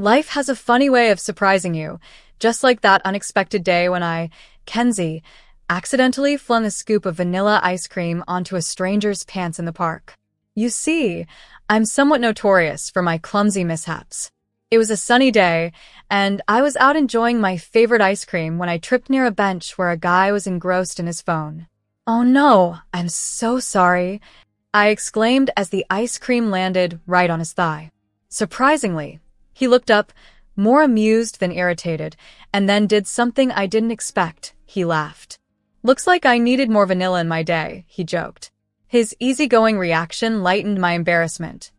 Life has a funny way of surprising you, just like that unexpected day when Kenzie, accidentally flung a scoop of vanilla ice cream onto a stranger's pants in the park. You see, I'm somewhat notorious for my clumsy mishaps. It was a sunny day, and I was out enjoying my favorite ice cream when I tripped near a bench where a guy was engrossed in his phone. "Oh no, I'm so sorry," I exclaimed as the ice cream landed right on his thigh. Surprisingly, he looked up, more amused than irritated, and then did something I didn't expect. He laughed. "Looks like I needed more vanilla in my day," he joked. His easygoing reaction lightened my embarrassment.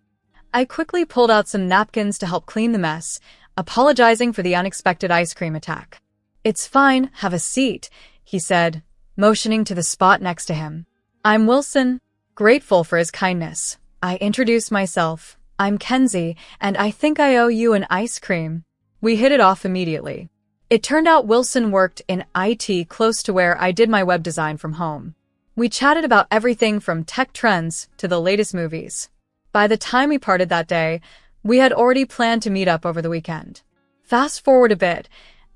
I quickly pulled out some napkins to help clean the mess, apologizing for the unexpected ice cream attack. "It's fine, have a seat," he said, motioning to the spot next to him. "I'm Wilson." Grateful for his kindness, I introduced myself. "I'm Kenzie, and I think I owe you an ice cream." We hit it off immediately. It turned out Wilson worked in IT close to where I did my web design from home. We chatted about everything from tech trends to the latest movies. By the time we parted that day, we had already planned to meet up over the weekend. Fast forward a bit,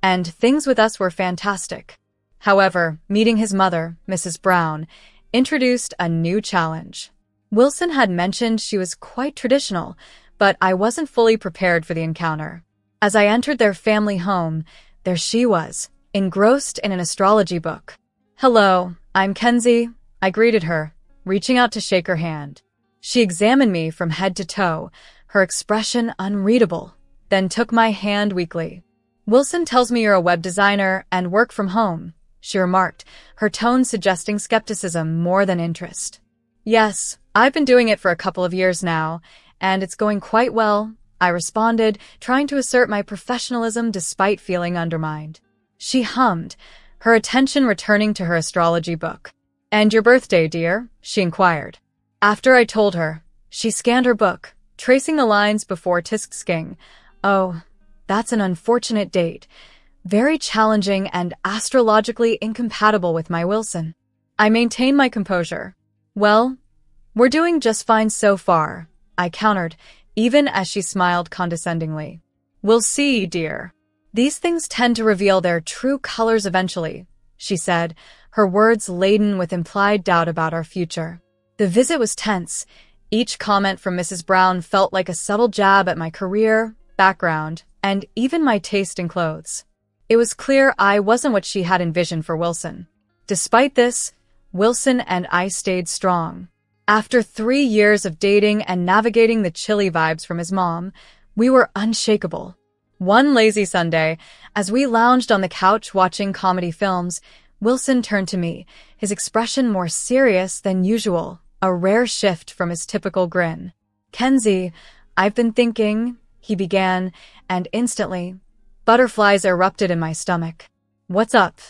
and things with us were fantastic. However, meeting his mother, Mrs. Brown, introduced a new challenge. Wilson had mentioned she was quite traditional, but I wasn't fully prepared for the encounter. As I entered their family home, there she was, engrossed in an astrology book. "Hello, I'm Kenzie," I greeted her, reaching out to shake her hand. She examined me from head to toe, her expression unreadable, then took my hand weakly. "Wilson tells me you're a web designer and work from home," she remarked, her tone suggesting skepticism more than interest. "Yes, I've been doing it for a couple of years now, and it's going quite well," I responded, trying to assert my professionalism despite feeling undermined. She hummed, her attention returning to her astrology book. "And your birthday, dear?" she inquired. After I told her, she scanned her book, tracing the lines before tisking. "Oh, that's an unfortunate date. Very challenging and astrologically incompatible with my Wilson." I maintained my composure. "Well, we're doing just fine so far," I countered, even as she smiled condescendingly. "We'll see, dear. These things tend to reveal their true colors eventually," she said, her words laden with implied doubt about our future. The visit was tense. Each comment from Mrs. Brown felt like a subtle jab at my career, background, and even my taste in clothes. It was clear I wasn't what she had envisioned for Wilson. Despite this, Wilson and I stayed strong. After 3 years of dating and navigating the chilly vibes from his mom, we were unshakable. One lazy Sunday, as we lounged on the couch watching comedy films, Wilson turned to me, his expression more serious than usual, a rare shift from his typical grin. "Kenzie, I've been thinking," he began, and instantly, butterflies erupted in my stomach. "What's up?"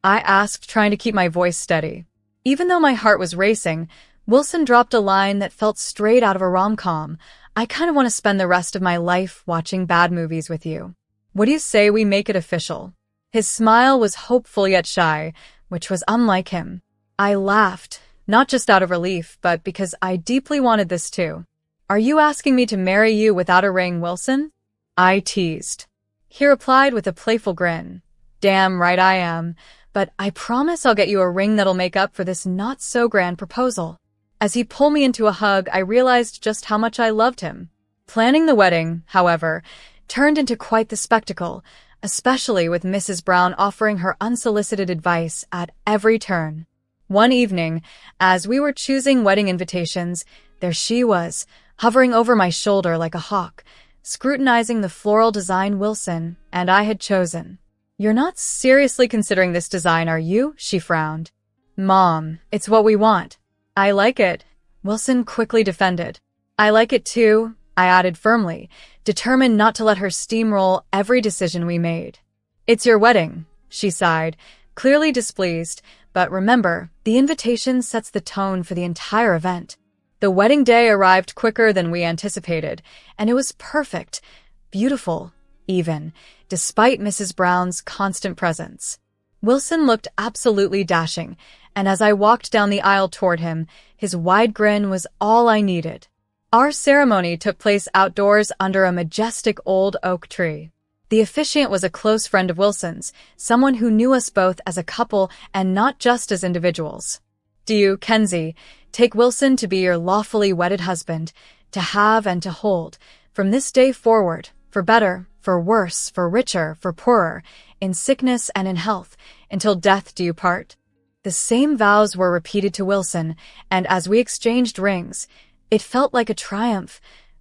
I asked, trying to keep my voice steady. Even though my heart was racing, Wilson dropped a line that felt straight out of a rom-com. "I kind of want to spend the rest of my life watching bad movies with you. What do you say we make it official?" His smile was hopeful yet shy, which was unlike him. I laughed, not just out of relief, but because I deeply wanted this too. "Are you asking me to marry you without a ring, Wilson?" I teased. He replied with a playful grin. "Damn right I am, but I promise I'll get you a ring that'll make up for this not-so-grand proposal." As he pulled me into a hug, I realized just how much I loved him. Planning the wedding, however, turned into quite the spectacle, especially with Mrs. Brown offering her unsolicited advice at every turn. One evening, as we were choosing wedding invitations, there she was, hovering over my shoulder like a hawk, scrutinizing the floral design Wilson and I had chosen. "You're not seriously considering this design, are you?" she frowned. "Mom, it's what we want." "I like it," Wilson quickly defended. "I like it too," I added firmly, determined not to let her steamroll every decision we made. "It's your wedding," she sighed, clearly displeased, but remember, the invitation sets the tone for the entire event. The wedding day arrived quicker than we anticipated, and it was perfect, beautiful, even, despite Mrs. Brown's constant presence. Wilson looked absolutely dashing, and as I walked down the aisle toward him, his wide grin was all I needed. Our ceremony took place outdoors under a majestic old oak tree. The officiant was a close friend of Wilson's, someone who knew us both as a couple and not just as individuals. Do you, Kenzie, take Wilson to be your lawfully wedded husband, to have and to hold, from this day forward, for better, for worse, for richer, for poorer, in sickness and in health, until death do you part? The same vows were repeated to Wilson, and as we exchanged rings, it felt like a triumph,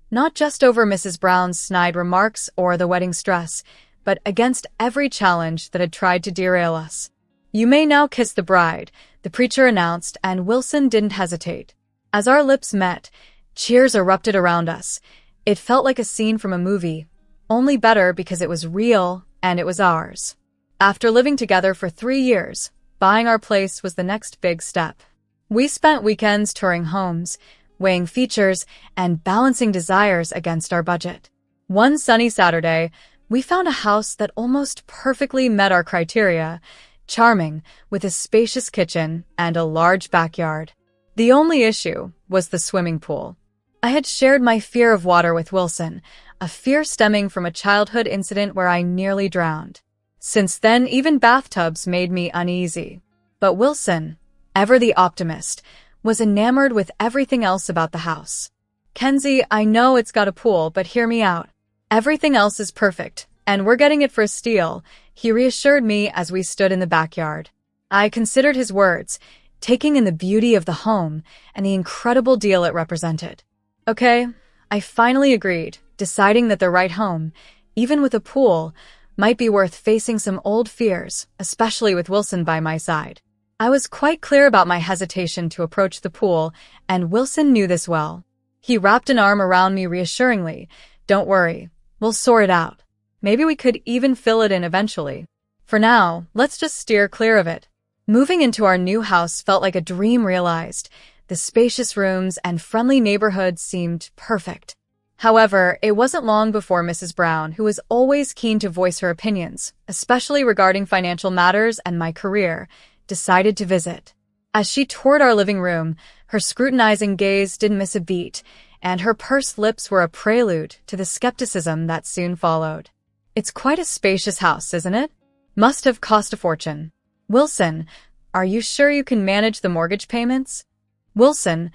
not just over Mrs. Brown's snide remarks or the wedding stress, but against every challenge that had tried to derail us. You may now kiss the bride, the preacher announced, and Wilson didn't hesitate. As our lips met, cheers erupted around us. It felt like a scene from a movie, only better because it was real and it was ours. After living together for 3 years, buying our place was the next big step. We spent weekends touring homes, weighing features, and balancing desires against our budget. One sunny Saturday, we found a house that almost perfectly met our criteria, charming, with a spacious kitchen and a large backyard. The only issue was the swimming pool. I had shared my fear of water with Wilson, a fear stemming from a childhood incident where I nearly drowned. Since then, even bathtubs made me uneasy. But Wilson, ever the optimist, was enamored with everything else about the house. Kenzie, I know it's got a pool, but hear me out. Everything else is perfect, and we're getting it for a steal, he reassured me as we stood in the backyard. I considered his words, taking in the beauty of the home and the incredible deal it represented. Okay, I finally agreed, deciding that the right home, even with a pool, might be worth facing some old fears, especially with Wilson by my side. I was quite clear about my hesitation to approach the pool, and Wilson knew this well. He wrapped an arm around me reassuringly. Don't worry, we'll sort it out. Maybe we could even fill it in eventually. For now, let's just steer clear of it. Moving into our new house felt like a dream realized. The spacious rooms and friendly neighborhood seemed perfect. However, it wasn't long before Mrs. Brown, who was always keen to voice her opinions, especially regarding financial matters and my career, decided to visit. As she toured our living room, her scrutinizing gaze didn't miss a beat, and her pursed lips were a prelude to the skepticism that soon followed. It's quite a spacious house, isn't it? Must have cost a fortune. Wilson, are you sure you can manage the mortgage payments? Wilson,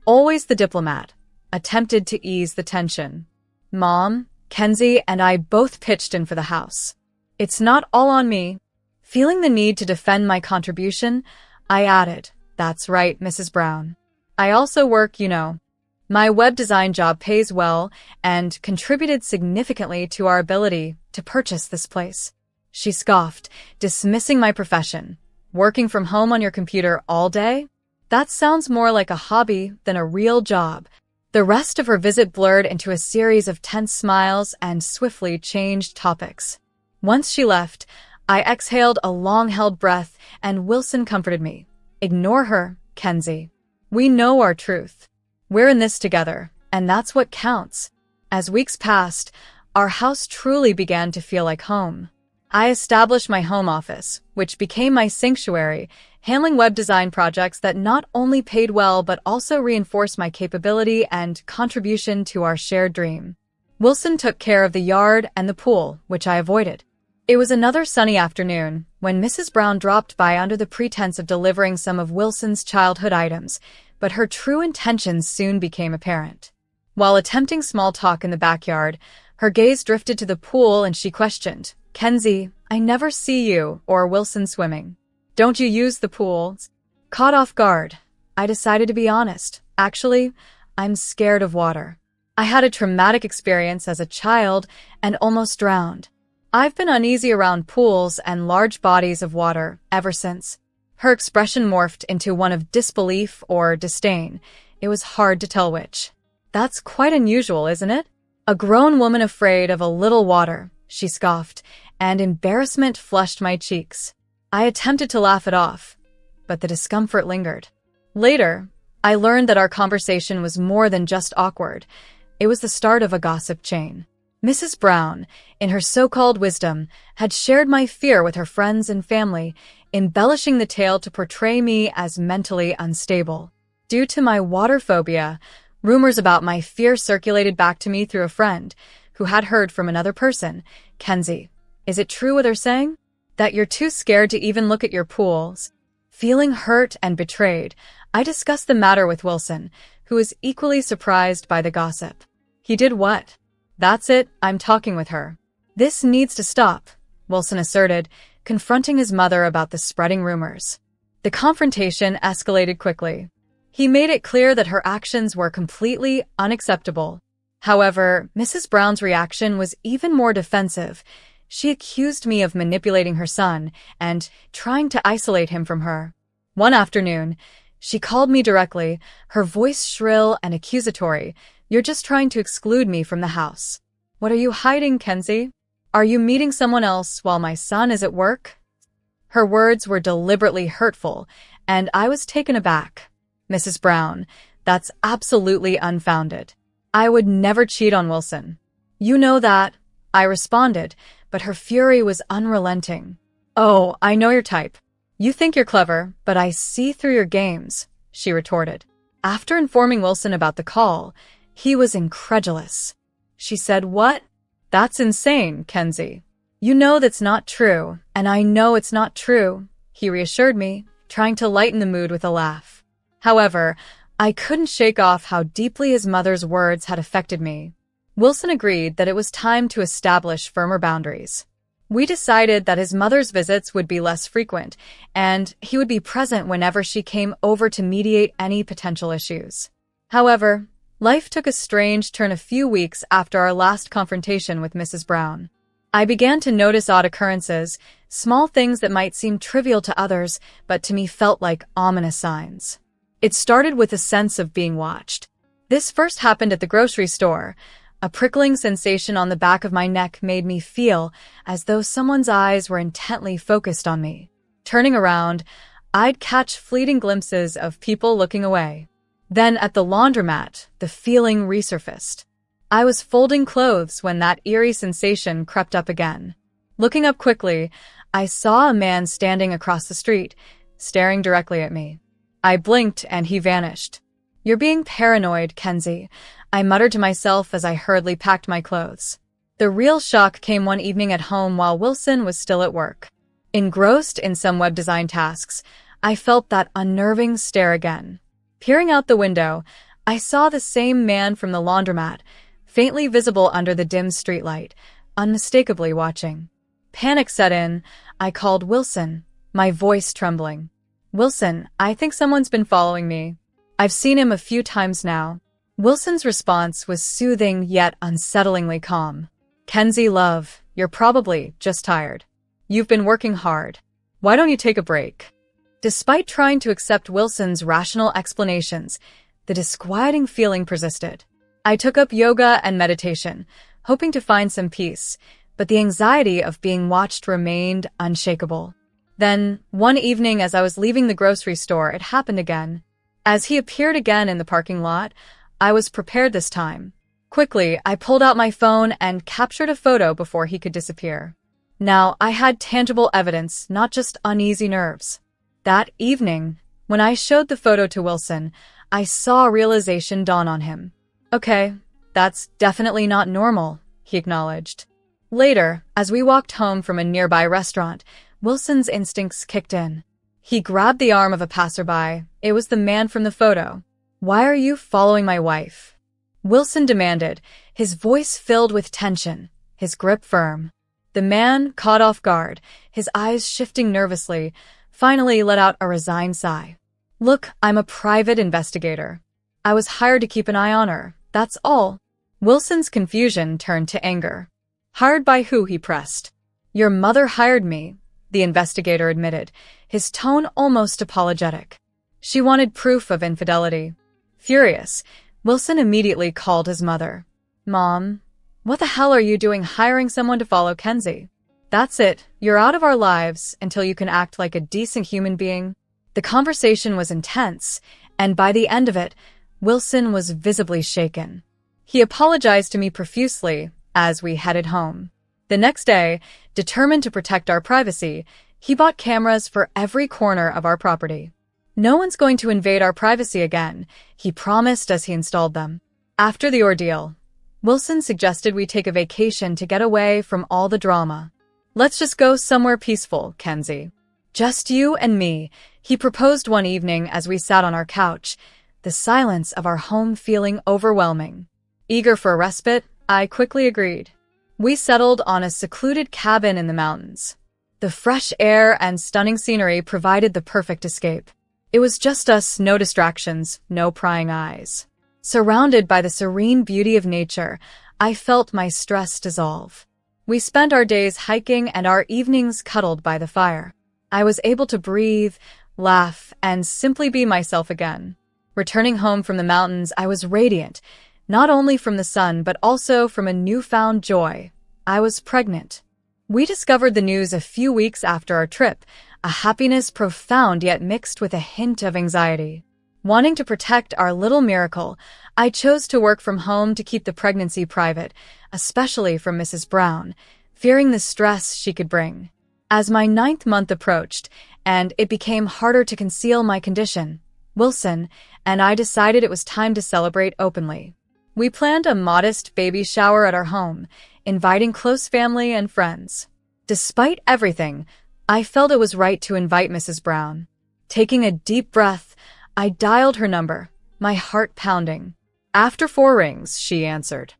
always the diplomat, attempted to ease the tension. Mom, Kenzie, and I both pitched in for the house. It's not all on me. Feeling the need to defend my contribution, I added, that's right, Mrs. Brown. I also work, you know. My web design job pays well and contributed significantly to our ability to purchase this place. She scoffed, dismissing my profession. Working from home on your computer all day? That sounds more like a hobby than a real job. The rest of her visit blurred into a series of tense smiles and swiftly changed topics. Once she left, I exhaled a long-held breath, and Wilson comforted me. Ignore her, Kenzie. We know our truth. We're in this together, and that's what counts. As weeks passed, our house truly began to feel like home. I established my home office, which became my sanctuary, handling web design projects that not only paid well but also reinforced my capability and contribution to our shared dream. Wilson took care of the yard and the pool, which I avoided. It was another sunny afternoon when Mrs. Brown dropped by under the pretense of delivering some of Wilson's childhood items, but her true intentions soon became apparent. While attempting small talk in the backyard, her gaze drifted to the pool and she questioned, Kenzie, I never see you or Wilson swimming. Don't you use the pool? Caught off guard, I decided to be honest. Actually, I'm scared of water. I had a traumatic experience as a child and almost drowned. I've been uneasy around pools and large bodies of water ever since. Her expression morphed into one of disbelief or disdain. It was hard to tell which. That's quite unusual, isn't it? A grown woman afraid of a little water, she scoffed, and embarrassment flushed my cheeks. I attempted to laugh it off, but the discomfort lingered. Later, I learned that our conversation was more than just awkward. It was the start of a gossip chain. Mrs. Brown, in her so-called wisdom, had shared my fear with her friends and family, embellishing the tale to portray me as mentally unstable. Due to my water phobia, Rumors about my fear circulated back to me through a friend who had heard from another person. Kenzie, is it true what they're saying? That you're too scared to even look at your pools? Feeling hurt and betrayed, I discussed the matter with Wilson, who was equally surprised by the gossip. He did what? That's it, I'm talking with her. This needs to stop, Wilson asserted, confronting his mother about the spreading rumors. The confrontation escalated quickly. He made it clear that her actions were completely unacceptable. However, Mrs. Brown's reaction was even more defensive. She accused me of manipulating her son and trying to isolate him from her. One afternoon, she called me directly, her voice shrill and accusatory. You're just trying to exclude me from the house. What are you hiding, Kenzie? Are you meeting someone else while my son is at work? Her words were deliberately hurtful, and I was taken aback. Mrs. Brown, that's absolutely unfounded. I would never cheat on Wilson. You know that, I responded, but her fury was unrelenting. Oh, I know your type. You think you're clever, but I see through your games, she retorted. After informing Wilson about the call, he was incredulous. She said, What? That's insane, Kenzie. You know that's not true, and I know it's not true, he reassured me, trying to lighten the mood with a laugh. However, I couldn't shake off how deeply his mother's words had affected me. Wilson agreed that it was time to establish firmer boundaries. We decided that his mother's visits would be less frequent, and he would be present whenever she came over to mediate any potential issues. However, life took a strange turn a few weeks after our last confrontation with Mrs. Brown. I began to notice odd occurrences, small things that might seem trivial to others, but to me felt like ominous signs. It started with a sense of being watched. This first happened at the grocery store. A prickling sensation on the back of my neck made me feel as though someone's eyes were intently focused on me. Turning around, I'd catch fleeting glimpses of people looking away. Then at the laundromat, the feeling resurfaced. I was folding clothes when that eerie sensation crept up again. Looking up quickly, I saw a man standing across the street, staring directly at me. I blinked and he vanished. You're being paranoid, Kenzie, I muttered to myself as I hurriedly packed my clothes. The real shock came one evening at home while Wilson was still at work. Engrossed in some web design tasks, I felt that unnerving stare again. Peering out the window, I saw the same man from the laundromat, faintly visible under the dim streetlight, unmistakably watching. Panic set in. I called Wilson, my voice trembling. Wilson, I think someone's been following me. I've seen him a few times now. Wilson's response was soothing yet unsettlingly calm. Kenzie, love, you're probably just tired. You've been working hard. Why don't you take a break? Despite trying to accept Wilson's rational explanations, the disquieting feeling persisted. I took up yoga and meditation, hoping to find some peace, but the anxiety of being watched remained unshakable. Then, one evening as I was leaving the grocery store, it happened again. As he appeared again in the parking lot, I was prepared this time. Quickly, I pulled out my phone and captured a photo before he could disappear. Now, I had tangible evidence, not just uneasy nerves. That evening, when I showed the photo to Wilson, I saw realization dawn on him. Okay, that's definitely not normal, he acknowledged. Later, as we walked home from a nearby restaurant, Wilson's instincts kicked in. He grabbed the arm of a passerby. It was the man from the photo. Why are you following my wife? Wilson demanded, his voice filled with tension, his grip firm. The man, caught off guard, his eyes shifting nervously, finally let out a resigned sigh. Look, I'm a private investigator. I was hired to keep an eye on her, that's all. Wilson's confusion turned to anger. Hired by who? He pressed. Your mother hired me, the investigator admitted, his tone almost apologetic. She wanted proof of infidelity. Furious, Wilson immediately called his mother. Mom, what the hell are you doing hiring someone to follow Kenzie? That's it, you're out of our lives until you can act like a decent human being. The conversation was intense, and by the end of it, Wilson was visibly shaken. He apologized to me profusely as we headed home. The next day, determined to protect our privacy, he bought cameras for every corner of our property. No one's going to invade our privacy again, he promised as he installed them. After the ordeal, Wilson suggested we take a vacation to get away from all the drama. Let's just go somewhere peaceful, Kenzie. Just you and me, he proposed one evening as we sat on our couch, the silence of our home feeling overwhelming. Eager for a respite, I quickly agreed. We settled on a secluded cabin in the mountains. The fresh air and stunning scenery provided the perfect escape. It was just us, no distractions, no prying eyes. Surrounded by the serene beauty of nature, I felt my stress dissolve. We spent our days hiking and our evenings cuddled by the fire. I was able to breathe, laugh, and simply be myself again. Returning home from the mountains, I was radiant, not only from the sun but also from a newfound joy. I was pregnant. We discovered the news a few weeks after our trip, a happiness profound yet mixed with a hint of anxiety. Wanting to protect our little miracle, I chose to work from home to keep the pregnancy private, especially from Mrs. Brown, fearing the stress she could bring. As my 9th month approached, and it became harder to conceal my condition, Wilson and I decided it was time to celebrate openly. We planned a modest baby shower at our home, inviting close family and friends. Despite everything, I felt it was right to invite Mrs. Brown. Taking a deep breath, I dialed her number, my heart pounding. After 4 rings, she answered.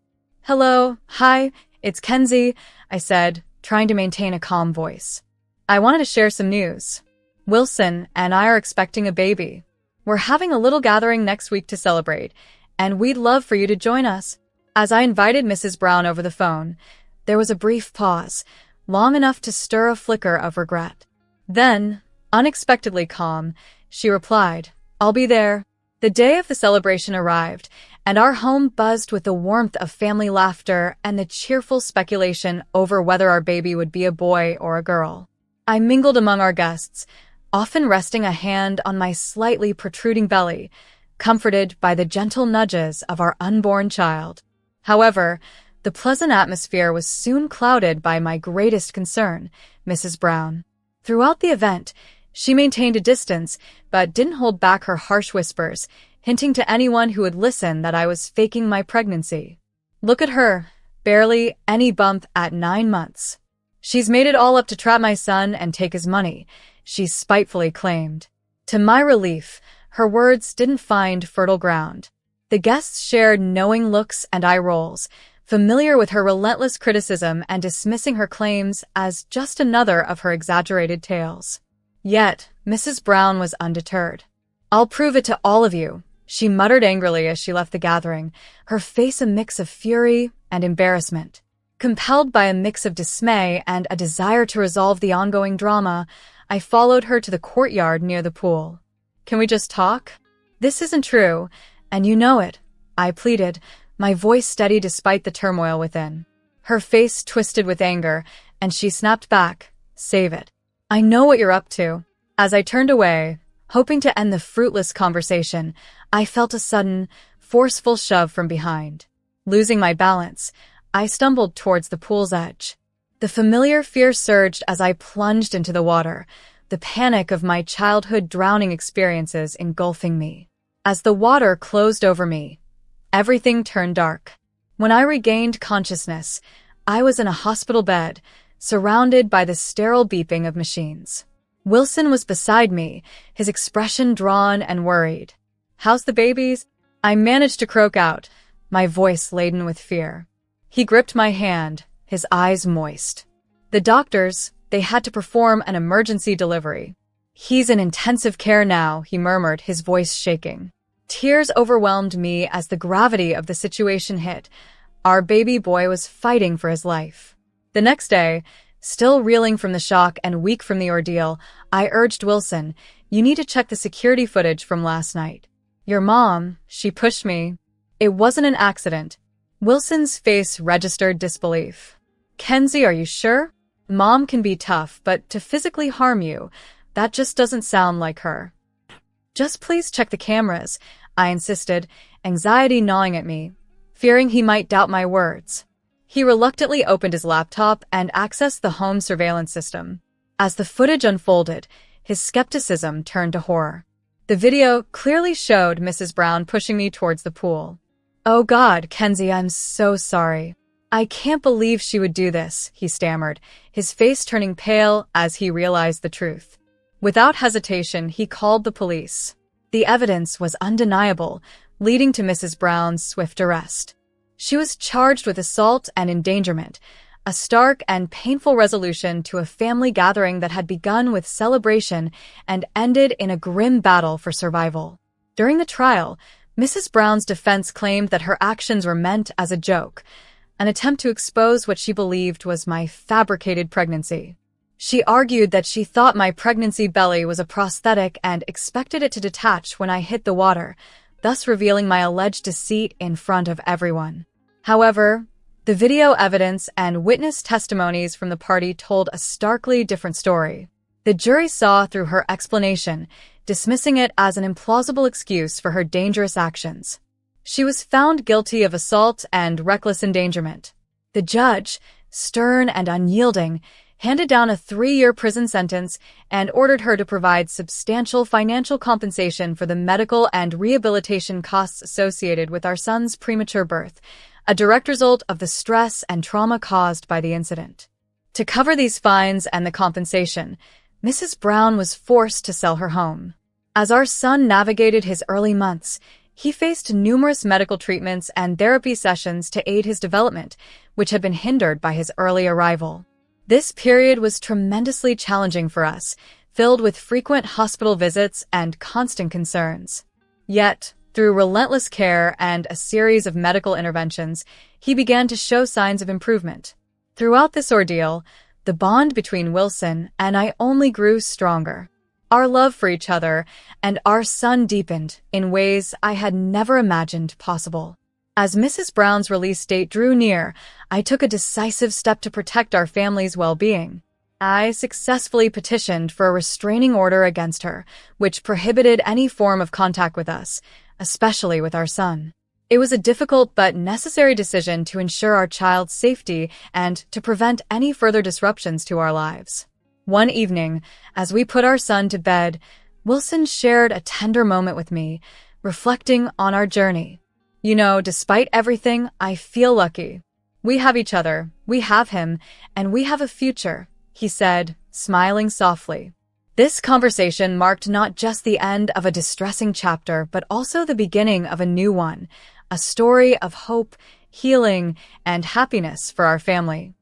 "Hello, hi, it's Kenzie," I said, trying to maintain a calm voice. "I wanted to share some news. Wilson and I are expecting a baby. We're having a little gathering next week to celebrate, and we'd love for you to join us." As I invited Mrs. Brown over the phone, there was a brief pause, long enough to stir a flicker of regret. Then, unexpectedly calm, she replied, "I'll be there." The day of the celebration arrived, and our home buzzed with the warmth of family laughter and the cheerful speculation over whether our baby would be a boy or a girl. I mingled among our guests, often resting a hand on my slightly protruding belly, comforted by the gentle nudges of our unborn child. However, the pleasant atmosphere was soon clouded by my greatest concern, Mrs. Brown. Throughout the event, she maintained a distance, but didn't hold back her harsh whispers, hinting to anyone who would listen that I was faking my pregnancy. "Look at her, barely any bump at 9 months. She's made it all up to trap my son and take his money," she spitefully claimed. To my relief, her words didn't find fertile ground. The guests shared knowing looks and eye rolls, familiar with her relentless criticism and dismissing her claims as just another of her exaggerated tales. Yet, Mrs. Brown was undeterred. "I'll prove it to all of you," she muttered angrily as she left the gathering, her face a mix of fury and embarrassment. Compelled by a mix of dismay and a desire to resolve the ongoing drama, I followed her to the courtyard near the pool. "Can we just talk? This isn't true, and you know it," I pleaded, my voice steady despite the turmoil within. Her face twisted with anger, and she snapped back, "Save it. I know what you're up to." As I turned away, hoping to end the fruitless conversation, I felt a sudden, forceful shove from behind. Losing my balance, I stumbled towards the pool's edge. The familiar fear surged as I plunged into the water, the panic of my childhood drowning experiences engulfing me. As the water closed over me, everything turned dark. When I regained consciousness, I was in a hospital bed, surrounded by the sterile beeping of machines. Wilson was beside me, his expression drawn and worried. "How's the babies?" I managed to croak out, my voice laden with fear. He gripped my hand, his eyes moist. "The doctors, they had to perform an emergency delivery. He's in intensive care now," he murmured, his voice shaking. Tears overwhelmed me as the gravity of the situation hit. Our baby boy was fighting for his life. The next day, still reeling from the shock and weak from the ordeal, I urged Wilson, "You need to check the security footage from last night." "Your mom," she pushed me. "It wasn't an accident." Wilson's face registered disbelief. "Kenzie, are you sure? Mom can be tough, but to physically harm you, that just doesn't sound like her." "Just please check the cameras," I insisted, anxiety gnawing at me, fearing he might doubt my words. He reluctantly opened his laptop and accessed the home surveillance system. As the footage unfolded, his skepticism turned to horror. The video clearly showed Mrs. Brown pushing me towards the pool. "Oh God, Kenzie, I'm so sorry. I can't believe she would do this," he stammered, his face turning pale as he realized the truth. Without hesitation, he called the police. The evidence was undeniable, leading to Mrs. Brown's swift arrest. She was charged with assault and endangerment, a stark and painful resolution to a family gathering that had begun with celebration and ended in a grim battle for survival. During the trial, Mrs. Brown's defense claimed that her actions were meant as a joke, an attempt to expose what she believed was my fabricated pregnancy. She argued that she thought my pregnancy belly was a prosthetic and expected it to detach when I hit the water, thus revealing my alleged deceit in front of everyone. However, the video evidence and witness testimonies from the party told a starkly different story. The jury saw through her explanation, dismissing it as an implausible excuse for her dangerous actions. She was found guilty of assault and reckless endangerment. The judge, stern and unyielding, handed down a 3-year prison sentence and ordered her to provide substantial financial compensation for the medical and rehabilitation costs associated with our son's premature birth, a direct result of the stress and trauma caused by the incident. To cover these fines and the compensation, Mrs. Brown was forced to sell her home. As our son navigated his early months, he faced numerous medical treatments and therapy sessions to aid his development, which had been hindered by his early arrival. This period was tremendously challenging for us, filled with frequent hospital visits and constant concerns. Yet, through relentless care and a series of medical interventions, he began to show signs of improvement. Throughout this ordeal, the bond between Wilson and I only grew stronger. Our love for each other and our son deepened in ways I had never imagined possible. As Mrs. Brown's release date drew near, I took a decisive step to protect our family's well-being. I successfully petitioned for a restraining order against her, which prohibited any form of contact with us, especially with our son. It was a difficult but necessary decision to ensure our child's safety and to prevent any further disruptions to our lives. One evening, as we put our son to bed, Wilson shared a tender moment with me, reflecting on our journey. "You know, despite everything, I feel lucky. We have each other, we have him, and we have a future," he said, smiling softly. This conversation marked not just the end of a distressing chapter, but also the beginning of a new one, a story of hope, healing, and happiness for our family.